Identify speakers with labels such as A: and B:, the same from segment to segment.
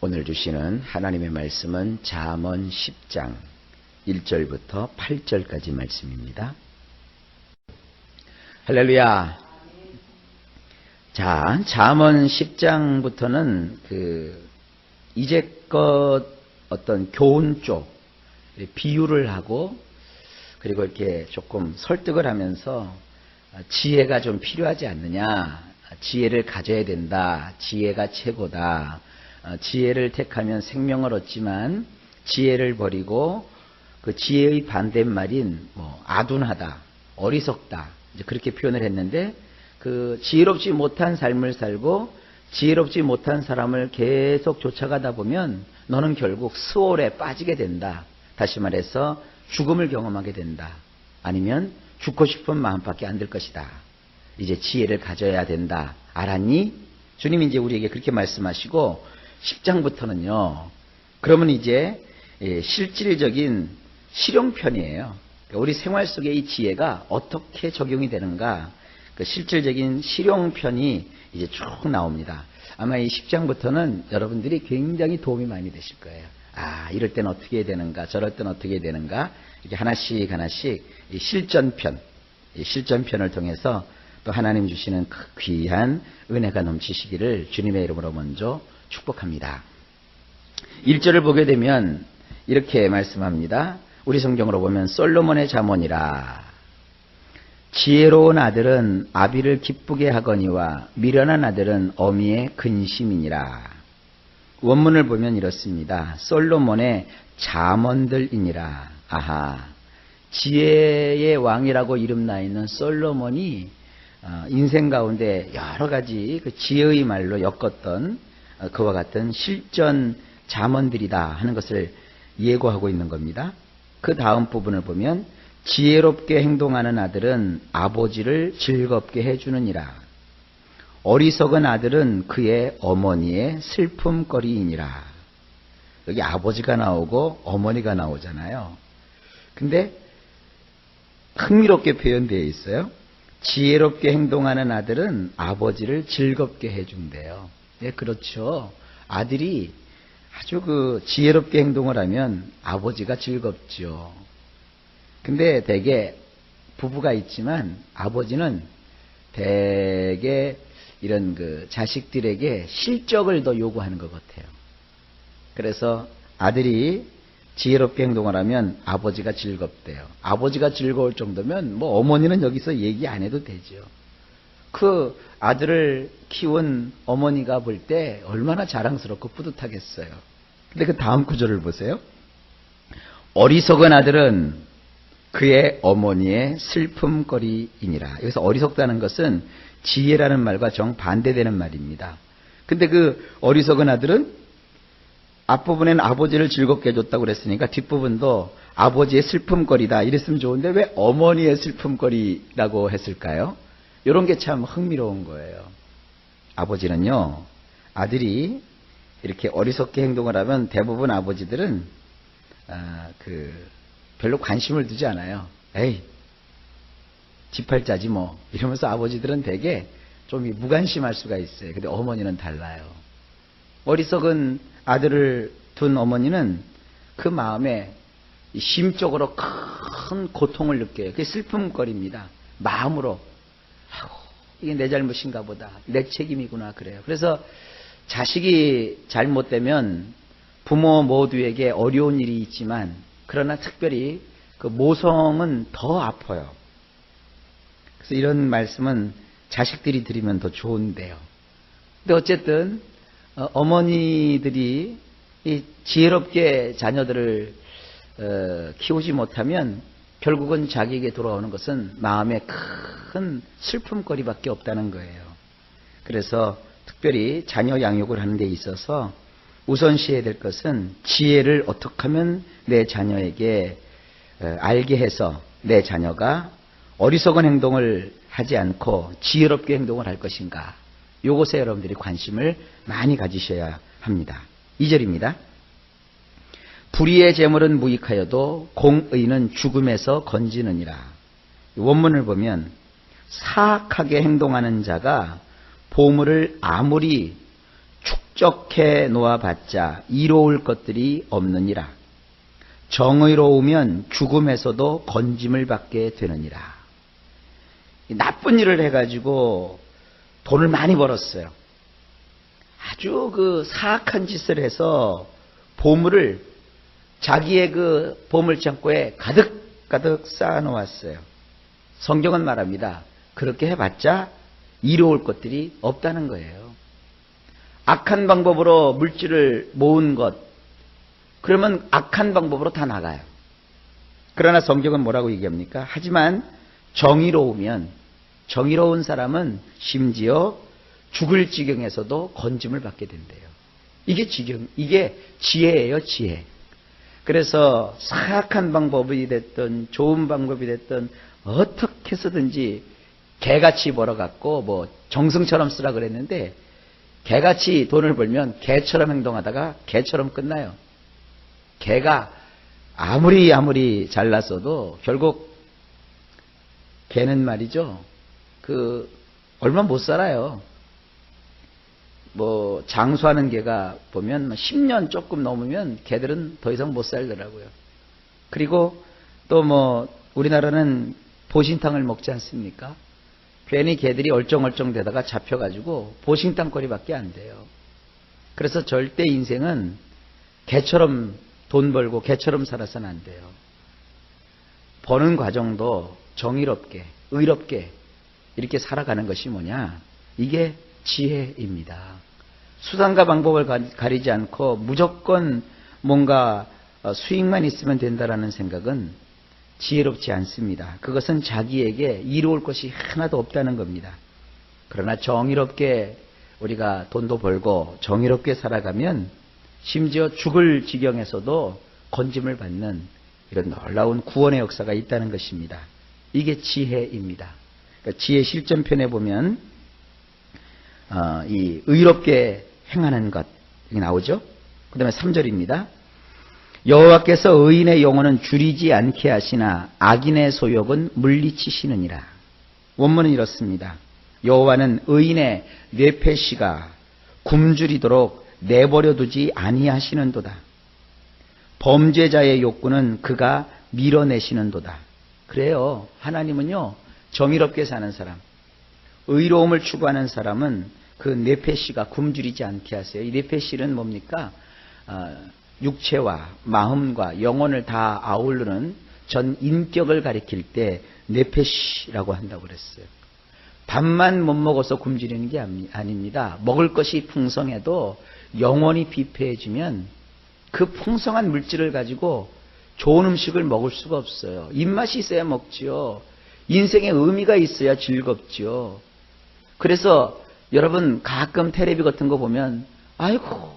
A: 오늘 주시는 하나님의 말씀은 잠언 10장 1절부터 8절까지 말씀입니다. 할렐루야. 자, 잠언 10장부터는 이제껏 어떤 교훈 쪽 비유를 하고 그리고 이렇게 조금 설득을 하면서 지혜가 좀 필요하지 않느냐, 지혜를 가져야 된다, 지혜가 최고다, 지혜를 택하면 생명을 얻지만 지혜를 버리고 그 지혜의 반대말인 아둔하다, 어리석다, 이제 그렇게 표현을 했는데, 그 지혜롭지 못한 삶을 살고 지혜롭지 못한 사람을 계속 쫓아가다 보면 너는 결국 스올에 빠지게 된다. 다시 말해서 죽음을 경험하게 된다. 아니면 죽고 싶은 마음밖에 안 들 것이다. 이제 지혜를 가져야 된다. 알았니? 주님이 이제 우리에게 그렇게 말씀하시고 10장부터는요. 그러면 이제 실질적인 실용편이에요. 우리 생활 속에 이 지혜가 어떻게 적용이 되는가? 그 실질적인 실용편이 이제 쭉 나옵니다. 아마 이 10장부터는 여러분들이 굉장히 도움이 많이 되실 거예요. 아, 이럴 땐 어떻게 해야 되는가, 저럴 땐 어떻게 해야 되는가, 이렇게 하나씩 이 실전편을 통해서 또 하나님 주시는 귀한 은혜가 넘치시기를 주님의 이름으로 먼저 축복합니다. 1절을 보게 되면 이렇게 말씀합니다. 우리 성경으로 보면 솔로몬의 잠언이라. 지혜로운 아들은 아비를 기쁘게 하거니와 미련한 아들은 어미의 근심이니라. 원문을 보면 이렇습니다. 솔로몬의 잠언들이니라. 아하, 지혜의 왕이라고 이름나 있는 솔로몬이 인생 가운데 여러 가지 그 지혜의 말로 엮었던 그와 같은 실전 잠언들이다 하는 것을 예고하고 있는 겁니다. 그 다음 부분을 보면 지혜롭게 행동하는 아들은 아버지를 즐겁게 해주느니라. 어리석은 아들은 그의 어머니의 슬픔거리이니라. 여기 아버지가 나오고 어머니가 나오잖아요. 근데 흥미롭게 표현되어 있어요. 지혜롭게 행동하는 아들은 아버지를 즐겁게 해준대요. 네, 그렇죠. 아들이 아주 지혜롭게 행동을 하면 아버지가 즐겁죠. 근데 대개 부부가 있지만 아버지는 대개 이런 자식들에게 실적을 더 요구하는 것 같아요. 그래서 아들이 지혜롭게 행동을 하면 아버지가 즐겁대요. 아버지가 즐거울 정도면 어머니는 여기서 얘기 안 해도 되죠. 그 아들을 키운 어머니가 볼 때 얼마나 자랑스럽고 뿌듯하겠어요. 근데 그 다음 구절을 보세요. 어리석은 아들은 그의 어머니의 슬픔거리이니라. 여기서 어리석다는 것은 지혜라는 말과 정반대되는 말입니다. 근데 그 어리석은 아들은 앞부분에는 아버지를 즐겁게 해줬다고 그랬으니까 뒷부분도 아버지의 슬픔거리다 이랬으면 좋은데 왜 어머니의 슬픔거리라고 했을까요? 이런 게 참 흥미로운 거예요. 아버지는요, 아들이 이렇게 어리석게 행동을 하면 대부분 아버지들은 별로 관심을 두지 않아요. 에이, 지팔자지 이러면서 아버지들은 되게 좀 무관심할 수가 있어요. 근데 어머니는 달라요. 어리석은 아들을 둔 어머니는 그 마음에 심적으로 큰 고통을 느껴요. 그게 슬픔거리입니다. 마음으로 이게 내 잘못인가 보다, 내 책임이구나 그래요. 그래서 자식이 잘못되면 부모 모두에게 어려운 일이 있지만 그러나 특별히 그 모성은 더 아파요. 그래서 이런 말씀은 자식들이 들으면 더 좋은데요. 근데 어쨌든 어머니들이 이 지혜롭게 자녀들을 키우지 못하면 결국은 자기에게 돌아오는 것은 마음에 큰 슬픔거리밖에 없다는 거예요. 그래서 특별히 자녀 양육을 하는 데 있어서 우선시해야 될 것은 지혜를 어떻게 하면 내 자녀에게 알게 해서 내 자녀가 어리석은 행동을 하지 않고 지혜롭게 행동을 할 것인가. 이것에 여러분들이 관심을 많이 가지셔야 합니다. 2절입니다. 불의의 재물은 무익하여도 공의는 죽음에서 건지느니라. 원문을 보면 사악하게 행동하는 자가 보물을 아무리 쩍해 놓아봤자 이로울 것들이 없느니라. 정의로우면 죽음에서도 건짐을 받게 되느니라. 나쁜 일을 해가지고 돈을 많이 벌었어요. 아주 그 사악한 짓을 해서 보물을 자기의 그 보물창고에 가득 쌓아놓았어요. 성경은 말합니다. 그렇게 해봤자 이로울 것들이 없다는 거예요. 악한 방법으로 물질을 모은 것, 그러면 악한 방법으로 다 나가요. 그러나 성경은 뭐라고 얘기합니까? 하지만 정의로우면, 정의로운 사람은 심지어 죽을 지경에서도 건짐을 받게 된대요. 이게 지혜예요, 지혜. 그래서 사악한 방법이 됐든 좋은 방법이 됐든 어떻게 해서든지 개같이 벌어갖고 뭐 정승처럼 쓰라 그랬는데 개같이 돈을 벌면 개처럼 행동하다가 개처럼 끝나요. 개가 아무리 잘났어도 결국 개는 말이죠. 얼마 못 살아요. 뭐 장수하는 개가 보면 10년 조금 넘으면 개들은 더 이상 못 살더라고요. 그리고 또 뭐 우리나라는 보신탕을 먹지 않습니까? 괜히 개들이 얼쩡얼쩡 되다가 잡혀가지고 보신탕거리밖에 안 돼요. 그래서 절대 인생은 개처럼 돈 벌고 개처럼 살아서는 안 돼요. 버는 과정도 정의롭게, 의롭게 이렇게 살아가는 것이 뭐냐? 이게 지혜입니다. 수단과 방법을 가리지 않고 무조건 뭔가 수익만 있으면 된다라는 생각은 지혜롭지 않습니다. 그것은 자기에게 이로울 것이 하나도 없다는 겁니다. 그러나 정의롭게 우리가 돈도 벌고 정의롭게 살아가면 심지어 죽을 지경에서도 건짐을 받는 이런 놀라운 구원의 역사가 있다는 것입니다. 이게 지혜입니다. 그러니까 지혜 실전편에 보면 이 의롭게 행하는 것 이게 나오죠. 그 다음에 3절입니다. 여호와께서 의인의 영혼은 줄이지 않게 하시나 악인의 소욕은 물리치시느니라. 원문은 이렇습니다. 여호와는 의인의 뇌폐시가 굶주리도록 내버려두지 아니하시는도다. 범죄자의 욕구는 그가 밀어내시는도다. 그래요. 하나님은요. 정의롭게 사는 사람, 의로움을 추구하는 사람은 그 뇌폐시가 굶주리지 않게 하세요. 이 뇌폐시는 뭡니까? 육체와 마음과 영혼을 다 아우르는 전 인격을 가리킬 때 뇌폐시라고 한다고 그랬어요. 밥만 못 먹어서 굶주리는 게 아닙니다. 먹을 것이 풍성해도 영혼이 비폐해지면 그 풍성한 물질을 가지고 좋은 음식을 먹을 수가 없어요. 입맛이 있어야 먹지요. 인생에 의미가 있어야 즐겁지요. 그래서 여러분 가끔 텔레비 같은 거 보면 아이고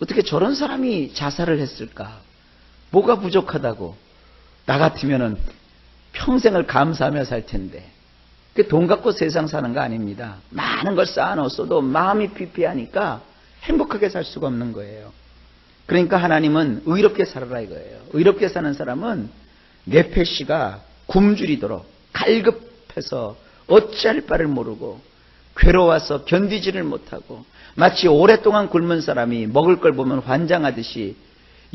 A: 어떻게 저런 사람이 자살을 했을까? 뭐가 부족하다고? 나 같으면은 평생을 감사하며 살 텐데. 돈 갖고 세상 사는 거 아닙니다. 많은 걸 쌓아놓았어도 마음이 피폐하니까 행복하게 살 수가 없는 거예요. 그러니까 하나님은 의롭게 살아라 이거예요. 의롭게 사는 사람은 뇌폐시가 굶주리도록 갈급해서 어찌할 바를 모르고 괴로워서 견디지를 못하고 마치 오랫동안 굶은 사람이 먹을 걸 보면 환장하듯이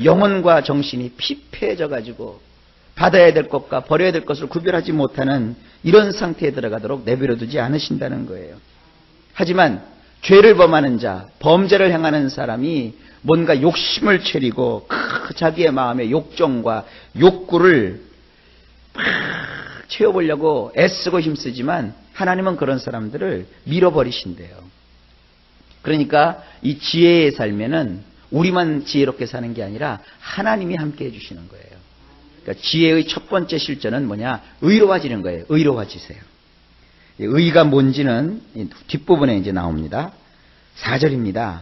A: 영혼과 정신이 피폐해져 가지고 받아야 될 것과 버려야 될 것을 구별하지 못하는 이런 상태에 들어가도록 내버려두지 않으신다는 거예요. 하지만 죄를 범하는 자, 범죄를 행하는 사람이 뭔가 욕심을 차리고 자기의 마음의 욕정과 욕구를 채워보려고 애쓰고 힘쓰지만 하나님은 그런 사람들을 밀어버리신대요. 그러니까 이 지혜의 삶에는 우리만 지혜롭게 사는 게 아니라 하나님이 함께 해주시는 거예요. 그러니까 지혜의 첫 번째 실전은 뭐냐? 의로워지는 거예요. 의로워지세요. 의가 뭔지는 뒷부분에 이제 나옵니다. 4절입니다.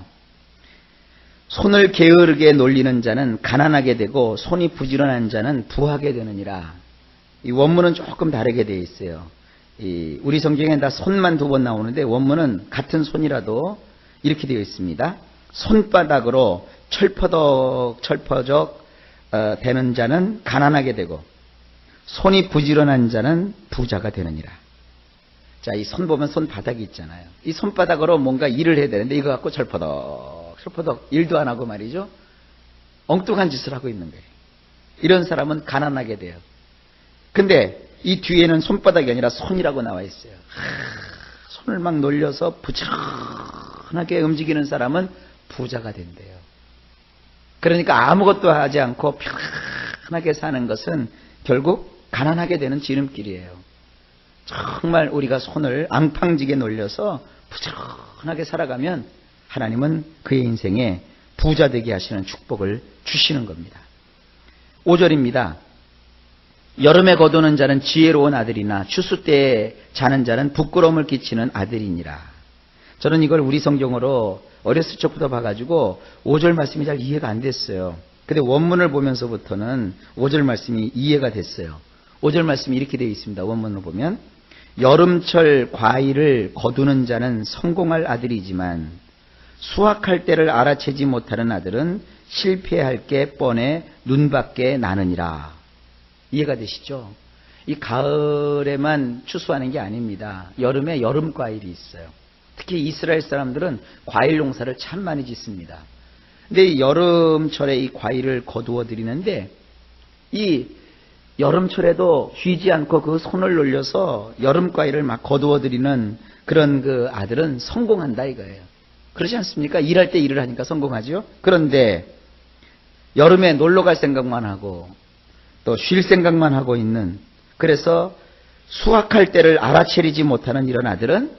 A: 손을 게으르게 놀리는 자는 가난하게 되고 손이 부지런한 자는 부하게 되느니라. 이 원문은 조금 다르게 되어 있어요. 우리 성경에 다 손만 2번 나오는데 원문은 같은 손이라도 이렇게 되어 있습니다. 손바닥으로 철퍼덕 되는 자는 가난하게 되고 손이 부지런한 자는 부자가 되느니라. 자, 이 손 보면 손바닥이 있잖아요. 이 손바닥으로 뭔가 일을 해야 되는데 이거 갖고 철퍼덕 일도 안 하고 말이죠. 엉뚱한 짓을 하고 있는 거예요. 이런 사람은 가난하게 돼요. 근데 이 뒤에는 손바닥이 아니라 손이라고 나와 있어요. 손을 막 놀려서 부지런하게 움직이는 사람은 부자가 된대요. 그러니까 아무것도 하지 않고 편하게 사는 것은 결국 가난하게 되는 지름길이에요. 정말 우리가 손을 앙팡지게 놀려서 부지런하게 살아가면 하나님은 그의 인생에 부자 되게 하시는 축복을 주시는 겁니다. 5절입니다. 여름에 거두는 자는 지혜로운 아들이나 추수 때에 자는 자는 부끄러움을 끼치는 아들이니라. 저는 이걸 우리 성경으로 어렸을 적부터 봐가지고 5절 말씀이 잘 이해가 안 됐어요. 근데 원문을 보면서부터는 5절 말씀이 이해가 됐어요. 5절 말씀이 이렇게 되어 있습니다. 원문을 보면 여름철 과일을 거두는 자는 성공할 아들이지만 수확할 때를 알아채지 못하는 아들은 실패할 게 뻔해 눈밖에 나느니라. 이해가 되시죠? 이 가을에만 추수하는 게 아닙니다. 여름에 여름 과일이 있어요. 특히 이스라엘 사람들은 과일 농사를 참 많이 짓습니다. 근데 이 여름철에 이 과일을 거두어 드리는데 이 여름철에도 쉬지 않고 그 손을 놀려서 여름 과일을 막 거두어 드리는 그런 그 아들은 성공한다 이거예요. 그렇지 않습니까? 일할 때 일을 하니까 성공하죠. 그런데 여름에 놀러 갈 생각만 하고 또 쉴 생각만 하고 있는, 그래서 수확할 때를 알아채리지 못하는 이런 아들은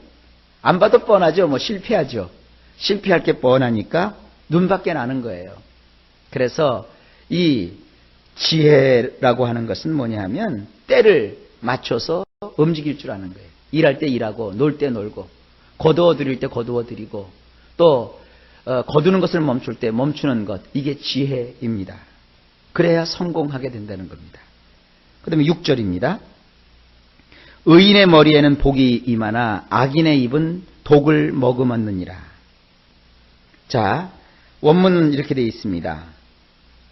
A: 안 봐도 뻔하죠. 뭐 실패하죠. 실패할 게 뻔하니까 눈밖에 나는 거예요. 그래서 이 지혜라고 하는 것은 뭐냐 하면 때를 맞춰서 움직일 줄 아는 거예요. 일할 때 일하고 놀 때 놀고 거두어 드릴 때 거두어 드리고 또 거두는 것을 멈출 때 멈추는 것, 이게 지혜입니다. 그래야 성공하게 된다는 겁니다. 그 다음에 6절입니다. 의인의 머리에는 복이 임하나 악인의 입은 독을 머금었느니라. 자, 원문은 이렇게 되어 있습니다.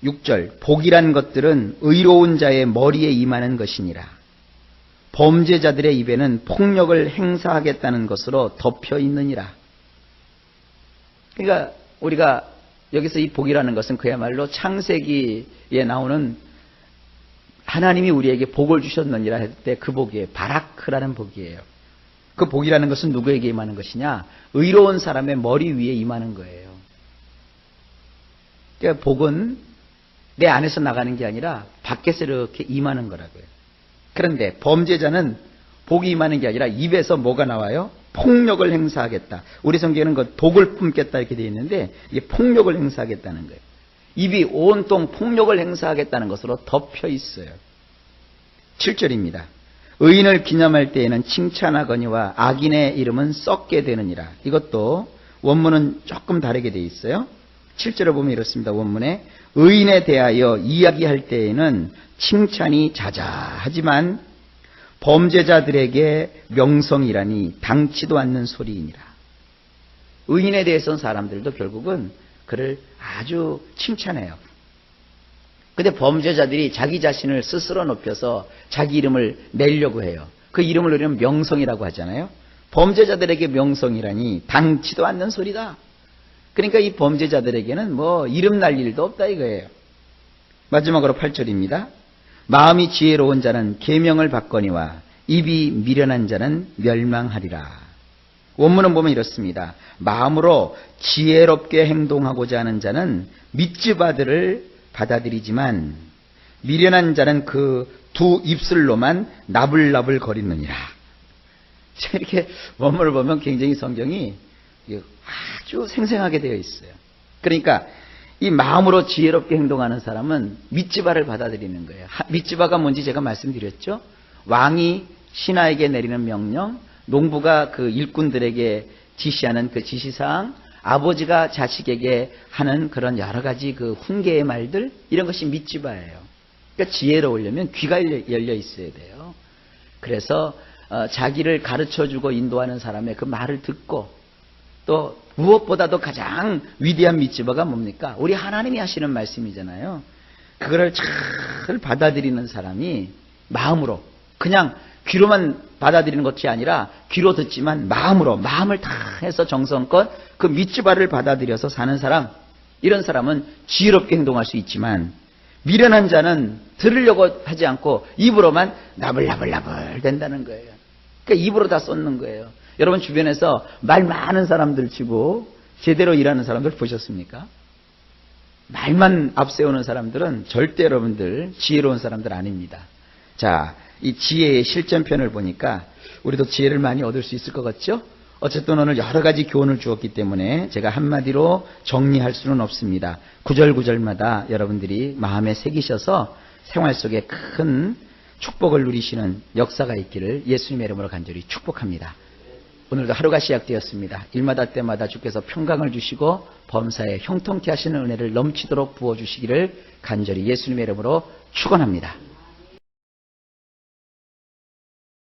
A: 6절, 복이란 것들은 의로운 자의 머리에 임하는 것이니라. 범죄자들의 입에는 폭력을 행사하겠다는 것으로 덮여 있느니라. 그러니까 우리가 여기서 이 복이라는 것은 그야말로 창세기에 나오는 하나님이 우리에게 복을 주셨느니라 할 때 그 복이에요. 바라크라는 복이에요. 그 복이라는 것은 누구에게 임하는 것이냐? 의로운 사람의 머리 위에 임하는 거예요. 그러니까 복은 내 안에서 나가는 게 아니라 밖에서 이렇게 임하는 거라고요. 그런데 범죄자는 복이 임하는 게 아니라 입에서 뭐가 나와요? 폭력을 행사하겠다. 우리 성경에는 그 독을 품겠다 이렇게 되어 있는데 이게 폭력을 행사하겠다는 거예요. 입이 온통 폭력을 행사하겠다는 것으로 덮여 있어요. 7절입니다. 의인을 기념할 때에는 칭찬하거니와 악인의 이름은 썩게 되느니라. 이것도 원문은 조금 다르게 되어 있어요. 7절을 보면 이렇습니다. 원문에 의인에 대하여 이야기할 때에는 칭찬이 자자하지만 범죄자들에게 명성이라니 당치도 않는 소리이니라. 의인에 대해서는 사람들도 결국은 그를 아주 칭찬해요. 근데 범죄자들이 자기 자신을 스스로 높여서 자기 이름을 내려고 해요. 그 이름을 우리는 명성이라고 하잖아요. 범죄자들에게 명성이라니 당치도 않는 소리다. 그러니까 이 범죄자들에게는 뭐 이름 날 일도 없다 이거예요. 마지막으로 8절입니다. 마음이 지혜로운 자는 계명을 받거니와 입이 미련한 자는 멸망하리라. 원문은 보면 이렇습니다. 마음으로 지혜롭게 행동하고자 하는 자는 미츠바들을 받아들이지만 미련한 자는 그 두 입술로만 나불나불 거리느니라. 이렇게 원문을 보면 굉장히 성경이 아주 생생하게 되어 있어요. 그러니까 이 마음으로 지혜롭게 행동하는 사람은 미츠바를 받아들이는 거예요. 미츠바가 뭔지 제가 말씀드렸죠. 왕이 신하에게 내리는 명령, 농부가 그 일꾼들에게 지시하는 그 지시사항, 아버지가 자식에게 하는 그런 여러 가지 그 훈계의 말들, 이런 것이 미츠바예요. 그러니까 지혜로우려면 귀가 열려 있어야 돼요. 그래서 자기를 가르쳐주고 인도하는 사람의 그 말을 듣고, 또 무엇보다도 가장 위대한 미츠바가 뭡니까? 우리 하나님이 하시는 말씀이잖아요. 그거를 잘 받아들이는 사람이 마음으로 그냥 귀로만 받아들이는 것이 아니라 귀로 듣지만 마음을 다 해서 정성껏 그 밑주발을 받아들여서 사는 사람, 이런 사람은 지혜롭게 행동할 수 있지만 미련한 자는 들으려고 하지 않고 입으로만 나불나불나불 된다는 거예요. 그러니까 입으로 다 쏟는 거예요. 여러분 주변에서 말 많은 사람들 치고 제대로 일하는 사람들 보셨습니까? 말만 앞세우는 사람들은 절대 여러분들 지혜로운 사람들 아닙니다. 자, 이 지혜의 실전편을 보니까 우리도 지혜를 많이 얻을 수 있을 것 같죠? 어쨌든 오늘 여러 가지 교훈을 주었기 때문에 제가 한마디로 정리할 수는 없습니다. 구절구절마다 여러분들이 마음에 새기셔서 생활 속에 큰 축복을 누리시는 역사가 있기를 예수님의 이름으로 간절히 축복합니다. 오늘도 하루가 시작되었습니다. 일마다 때마다 주께서 평강을 주시고 범사에 형통케 하시는 은혜를 넘치도록 부어주시기를 간절히 예수님의 이름으로 축원합니다.